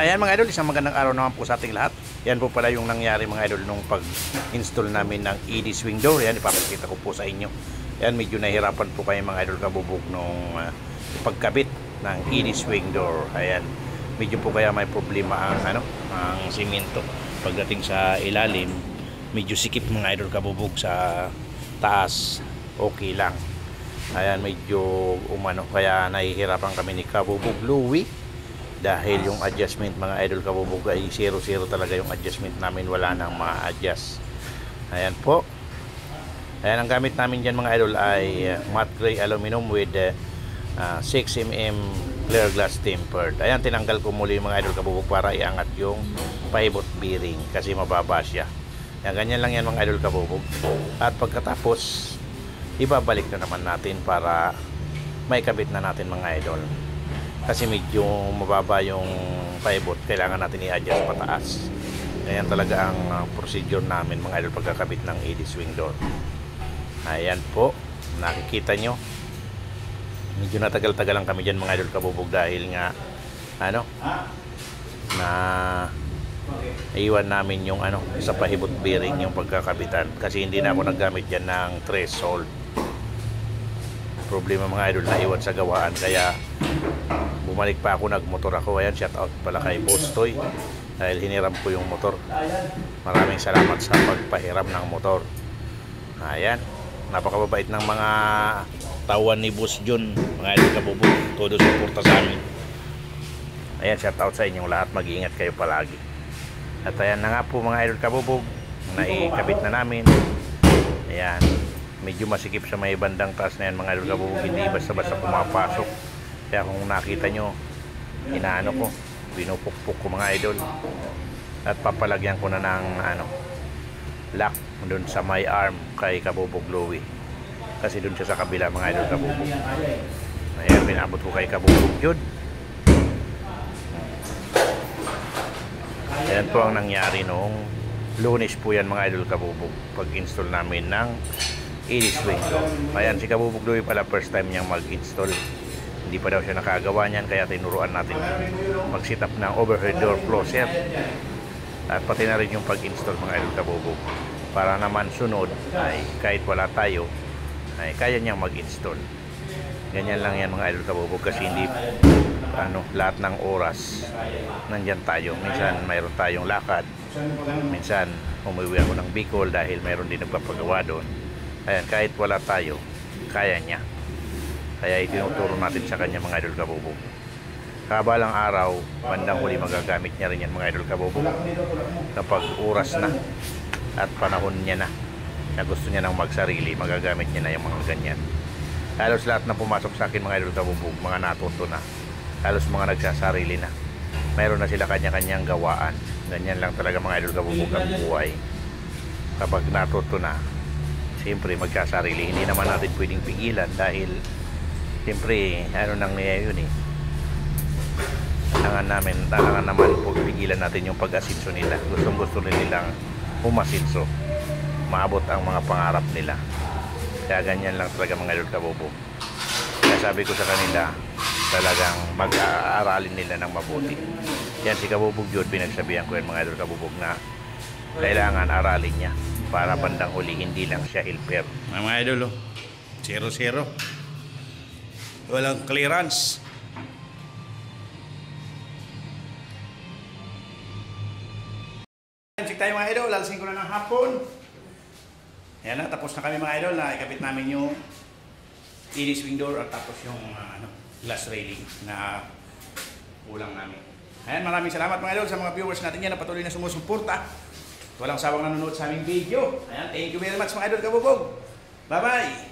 Ayan mga idol, isang magandang araw naman po sa ating lahat. Yan po pala yung nangyari mga idol nung pag-install namin ng ED swing door. Yan, ipapakita ko po sa inyo. Yan, medyo nahihirapan po kayo mga idol kabubog nung pagkabit ng ED swing door. Ayan, medyo po kaya may problema ang simento. Pagdating sa ilalim, medyo sikip mga idol kabubog. Sa taas, okay lang. Ayan, medyo kaya nahihirapan kami ni Kabubog Louie. Dahil yung adjustment mga idol kabubog ay 0-0 talaga yung adjustment namin, wala nang ma-adjust. Ayan po. Ayan, ang gamit namin dyan mga idol ay matte gray aluminum with 6mm clear glass tempered. Ayan, tinanggal ko muli mga idol kabubog para iangat yung pivot bearing kasi mababa siya. Ayan, ganyan lang yan mga idol kabubog. At pagkatapos, ibabalik na naman natin para may kabit na natin mga idol. Kasi medyo mababa yung pivot, kailangan natin i-adjust pataas. Ayan talaga ang procedure namin mga idol pagkakabit ng ED swing door. Ayan po, nakikita nyo, medyo natagal-tagal lang kami dyan mga idol kabubog dahil nga na iwan namin yung sa pivot bearing yung pagkakabitan kasi hindi na ako naggamit dyan ng threshold. Problema mga idol, na iwan sa gawaan kaya bumalik pa ako, nagmotor ako. Ayan, shout out pala kay Boss Toy dahil hiniram ko yung motor. Maraming salamat sa pagpahiram ng motor. Ayan, napakababait ng mga tawan ni Boss John mga idol kabubog, todo suporta sa amin. Ayan, shout out sa inyong lahat, mag-iingat kayo palagi. At ayan na nga po mga idol kabubog, naikabit na namin. Ayan, medyo masikip sa may bandang taas na yan mga idol kabubog, hindi basta-basta pumapasok. Kaya kung nakita nyo, binupukpuk ko mga idol. At papalagyan ko na ng lock dun sa my arm kay Kabubog Louie. Kasi dun siya sa kabila mga idol kabubog. Ayan, pinabot ko kay Kabubog yun. Ayan po ang nangyari noong Lunes po yan mga idol kabubog, pag-install namin ng ED swing door. Ayan, si Kabubog Louie pala first time niyang mag-install. Hindi pa daw siya nakagawa niyan kaya tinuruan natin mag-set up ng overhead door closer. At pati na rin yung pag-install mga idol kabubog. Para naman sunod ay kahit wala tayo ay kaya niyang mag-install. Ganyan lang yan mga idol kabubog kasi hindi lahat ng oras nandyan tayo. Minsan mayroon tayong lakad. Minsan umuwi ako ng Bicol dahil mayroon din nagpapagawa doon. Ayan, kahit wala tayo, kaya niya. Kaya itinuturo natin sa kanya mga idol kabubog. Kabalang araw, bandang huli magagamit niya rin yan mga idol kabubog. Kapag oras na at panahon niya na gusto niya nang magsarili, magagamit niya na yung mga ganyan. Halos lahat na pumasok sa akin mga idol kabubog, mga natuto na. Halos mga nagsasarili na. Mayroon na sila kanya-kanyang gawaan. Ganyan lang talaga mga idol kabubog ang buhay. Kapag natuto na, siyempre magkasarili. Hindi naman natin pwedeng pigilan dahil siyempre, nang yun Kailangan naman po pigilan natin yung pag-asinso nila. Gusto nilang umasinso. Maabot ang mga pangarap nila. Kaya ganyan lang talaga mga idol kabubog. Kaya sabi ko sa kanila, talagang mag-aaralin nila ng mabuti. Yan si Kabubog yun, pinagsabihan ko yan mga idol kabubog na kailangan aralin niya para bandang huli hindi lang siya helper. Mga idol, 0-0. Walang clearance. Check tayo mga idol, alasing ko na ng hapon. Ayan na, tapos na kami mga idol na ikabit namin yung ED swing door at tapos yung glass railing na kulang namin. Ayan, maraming salamat mga idol sa mga viewers natin yan na patuloy na sumusuporta. Walang sawang nanonood sa aming video. Ayan, thank you very much mga idol kabubog. Bye bye!